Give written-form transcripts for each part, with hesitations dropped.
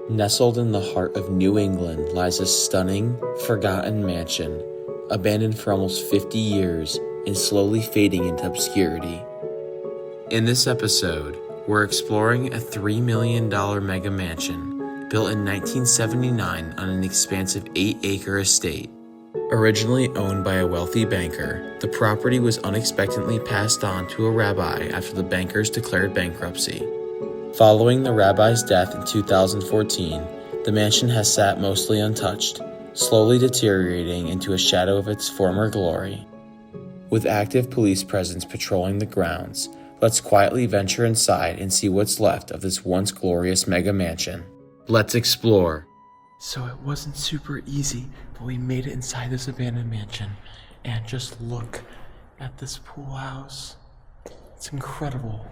Nestled in the heart of New England lies a stunning, forgotten mansion, abandoned for almost 50 years and slowly fading into obscurity. In this episode, we're exploring a $3 million mega mansion built in 1979 on an expansive 8-acre estate. Originally owned by a wealthy banker, the property was unexpectedly passed on to a rabbi after the bankers declared bankruptcy. Following the rabbi's death in 2014, the mansion has sat mostly untouched, slowly deteriorating into a shadow of its former glory. With active police presence patrolling the grounds, let's quietly venture inside and see what's left of this once glorious mega mansion. Let's explore. So it wasn't super easy, but we made it inside this abandoned mansion. And just look at this pool house. It's incredible.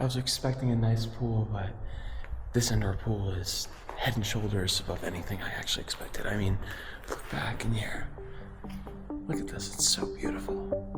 I was expecting a nice pool, but this indoor pool is head and shoulders above anything I actually expected. I mean, look back in here. Look at this, it's so beautiful.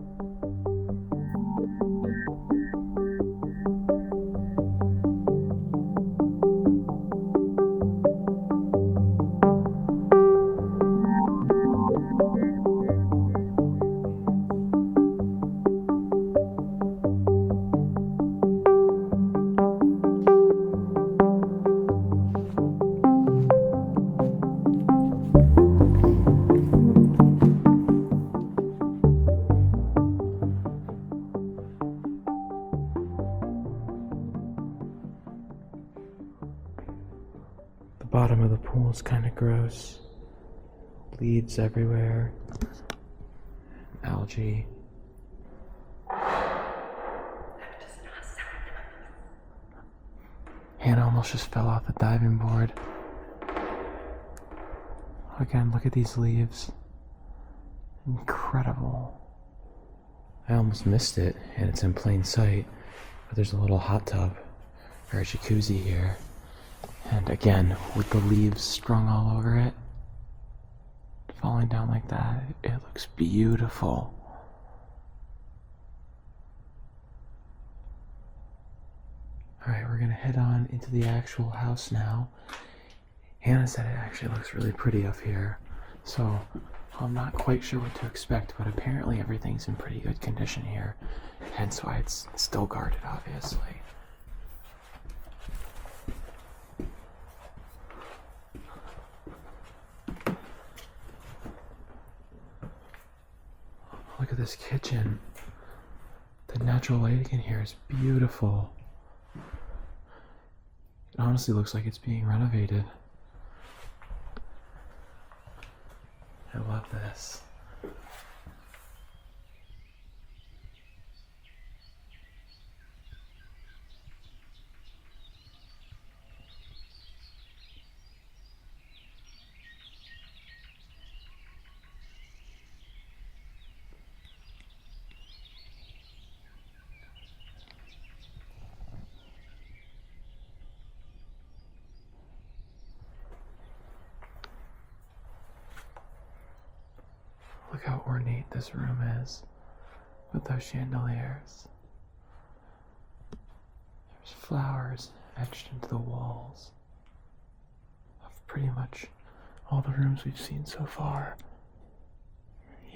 The bottom of the pool is kind of gross. Leaves everywhere. Algae. Hannah almost just fell off the diving board. Again, look at these leaves. Incredible. I almost missed it, and it's in plain sight. But there's a little hot tub, or a jacuzzi here. And again, with the leaves strung all over it, falling down like that, it looks beautiful. Alright, we're gonna head on into the actual house now. Hannah said it actually looks really pretty up here, so I'm not quite sure what to expect, but apparently everything's in pretty good condition here, hence why it's still guarded, obviously. Look at this kitchen. The natural lighting in here is beautiful. It honestly looks like it's being renovated. I love this. Look how ornate this room is with those chandeliers. There's flowers etched into the walls of pretty much all the rooms we've seen so far,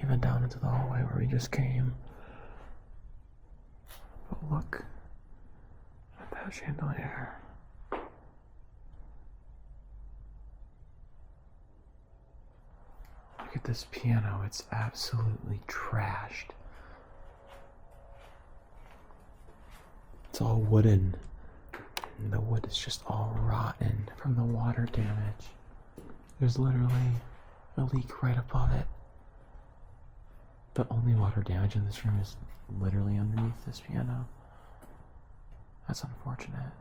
even down into the hallway where we just came. But look at that chandelier. Look at this piano, it's absolutely trashed. It's all wooden, and the wood is just all rotten from the water damage. There's literally a leak right above it. The only water damage in this room is literally underneath this piano. That's unfortunate.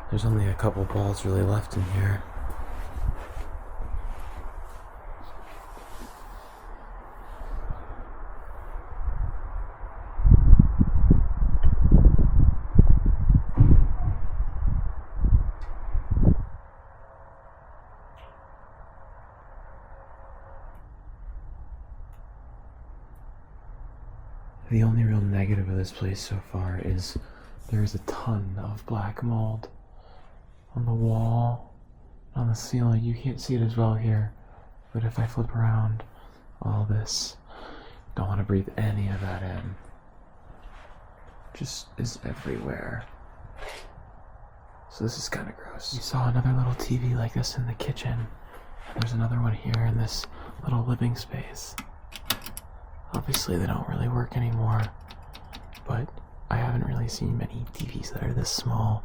There's only a couple balls really left in here. The only real negative of this place so far is there is a ton of black mold on the wall, on the ceiling. You can't see it as well here, but if I flip around, all this, don't want to breathe any of that in. Just is everywhere. So this is kind of gross. We saw another little TV like this in the kitchen. And there's another one here in this little living space. Obviously they don't really work anymore, but I haven't really seen many TVs that are this small,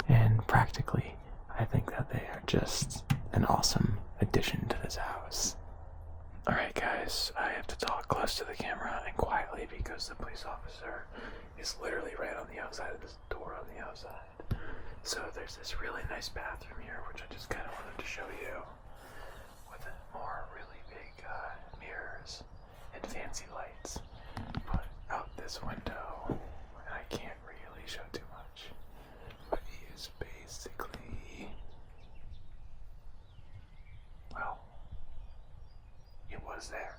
and practically I think that they are just an awesome addition to this house. Alright guys, I have to talk close to the camera and quietly because the police officer is literally right on the outside of this door on the outside. So there's this really nice bathroom here, which I just kind of wanted to show you, with more really big mirrors and fancy lights. But out this window, and I can't really show too much, but he is basically, well, he was there.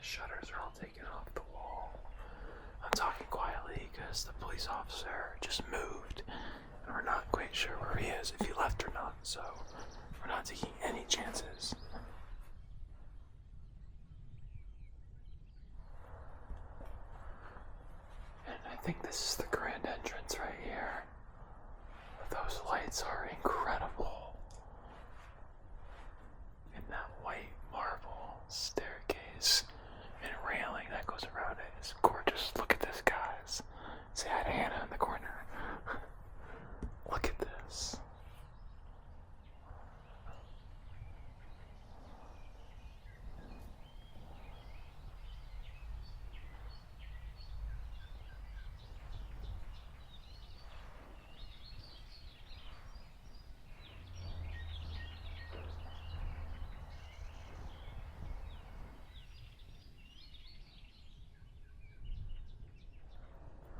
Shutters are all taken off the wall. I'm talking quietly because the police officer just moved and we're not quite sure where he is, if he left or not, so we're not taking any chances. And I think this is the grand entrance right here. Those lights are incredible. And that white marble staircase and railing that goes around it is gorgeous. Look at this, guys. Say hi to Hannah in the corner. Look at this.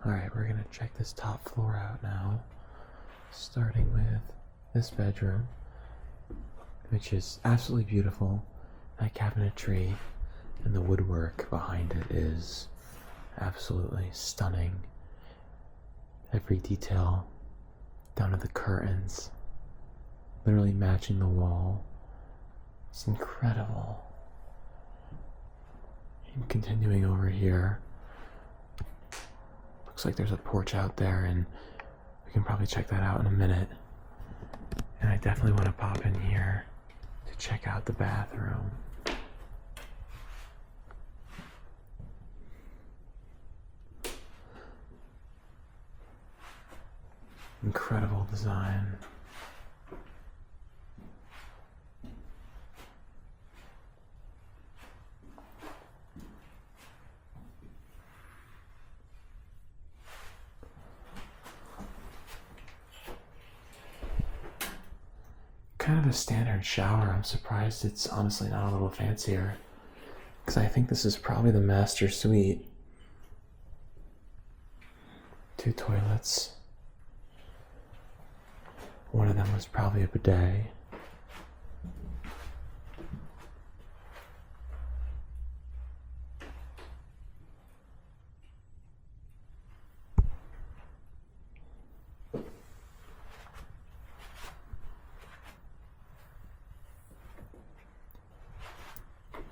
Alright, we're gonna check this top floor out now, starting with this bedroom, which is absolutely beautiful. That cabinetry and the woodwork behind it is absolutely stunning. Every detail, down to the curtains, literally matching the wall. It's incredible. And continuing over here, looks like there's a porch out there, and we can probably check that out in a minute. And I definitely want to pop in here to check out the bathroom. Incredible design. Kind of a standard shower. I'm surprised it's honestly not a little fancier, because I think this is probably the master suite. 2 toilets. One of them was probably a bidet.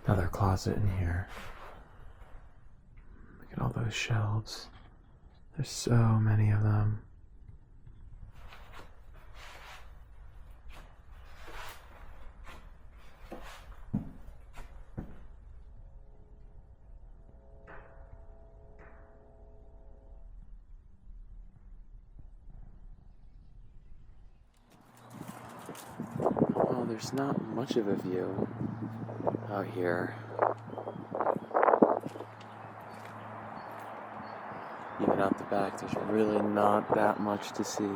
Another closet in here. Look at all those shelves. There's so many of them. Well, there's not much of a view out here. Even out the back, there's really not that much to see.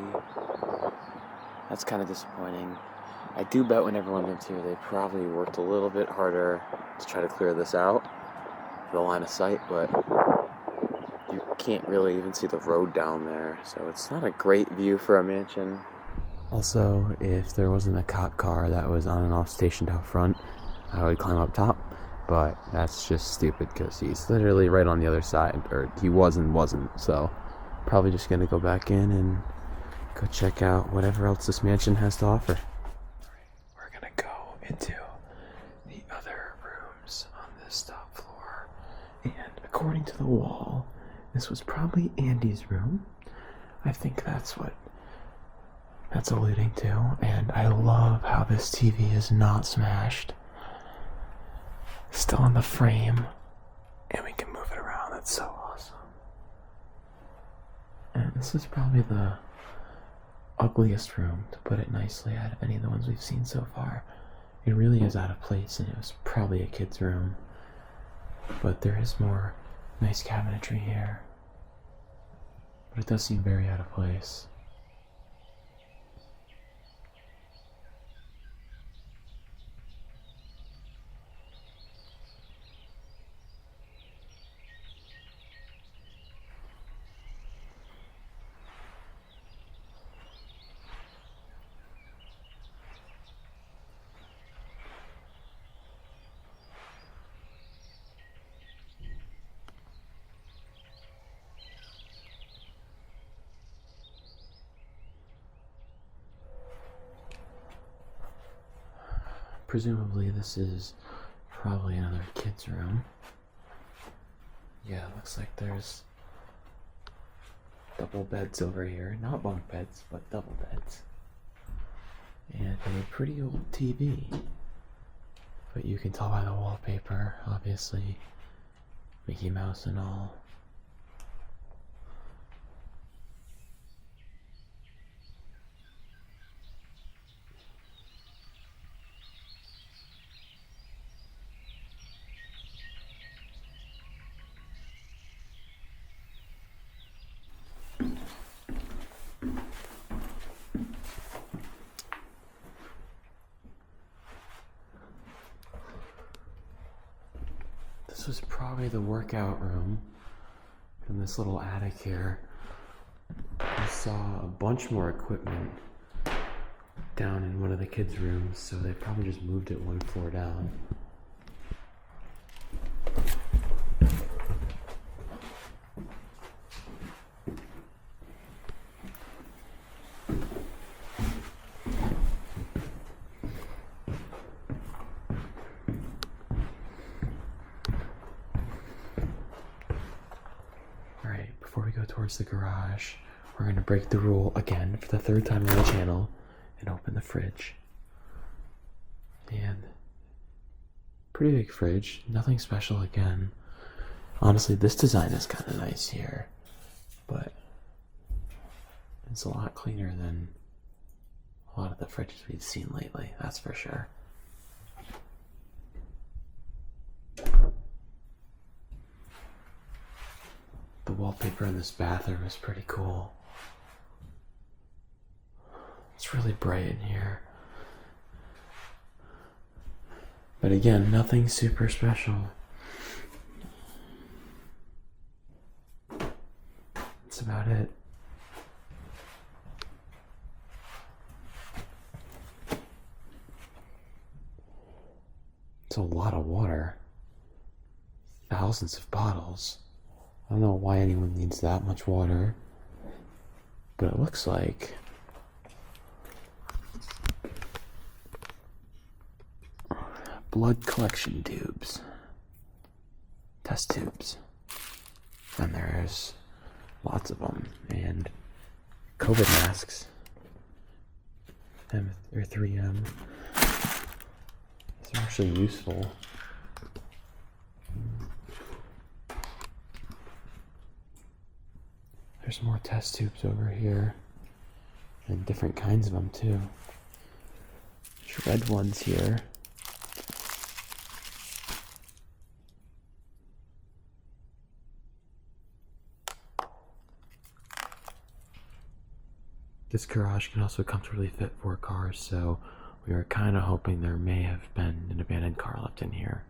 That's kind of disappointing. I do bet when everyone lived here, they probably worked a little bit harder to try to clear this out, the line of sight, but you can't really even see the road down there, so it's not a great view for a mansion. Also, if there wasn't a cop car that was on and off stationed out front, I would climb up top, but that's just stupid because he's literally right on the other side, or he was and wasn't, so probably just gonna go back in and go check out whatever else this mansion has to offer. Alright, we're gonna go into the other rooms on this top floor, and according to the wall, this was probably Andy's room. I think that's what that's alluding to, and I love how this TV is not smashed. Still in the frame, and we can move it around. That's so awesome. And this is probably the ugliest room, to put it nicely, out of any of the ones we've seen so far. It really is out of place, and it was probably a kid's room. But there is more nice cabinetry here. But it does seem very out of place. Presumably this is probably another kid's room. Yeah, it looks like there's double beds over here. Not bunk beds, but double beds. And a pretty old TV. But you can tell by the wallpaper, obviously. Mickey Mouse and all. This was probably the workout room in this little attic here. I saw a bunch more equipment down in one of the kids' rooms, so they probably just moved it one floor down. Before we go towards the garage, we're going to break the rule again for the third time on the channel and open the fridge. And pretty big fridge, nothing special again. Honestly, this design is kind of nice here, but it's a lot cleaner than a lot of the fridges we've seen lately, that's for sure. The wallpaper in this bathroom is pretty cool. It's really bright in here. But again, nothing super special. That's about it. It's a lot of water. Thousands of bottles. I don't know why anyone needs that much water, but it looks like blood collection tubes, test tubes, and there's lots of them, and COVID masks, or 3M. These are actually useful. There's more test tubes over here, and different kinds of them too. There's red ones here. This garage can also comfortably fit 4 cars, so we were kind of hoping there may have been an abandoned car left in here,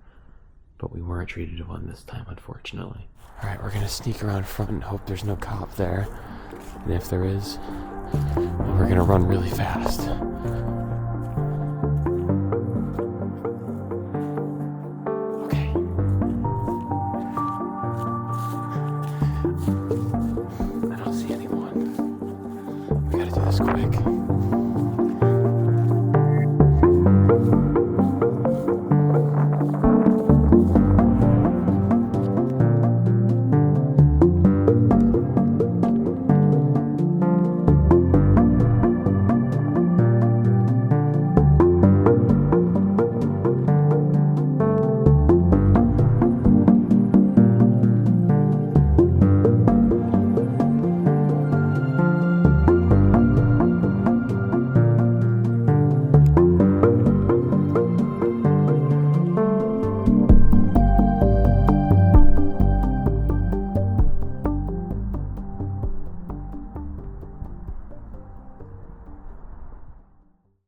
but we weren't treated to one this time, unfortunately. Alright, we're gonna sneak around front and hope there's no cop there, and if there is, well, we're gonna gonna run really fast. Okay. I don't see anyone. We gotta do this quick.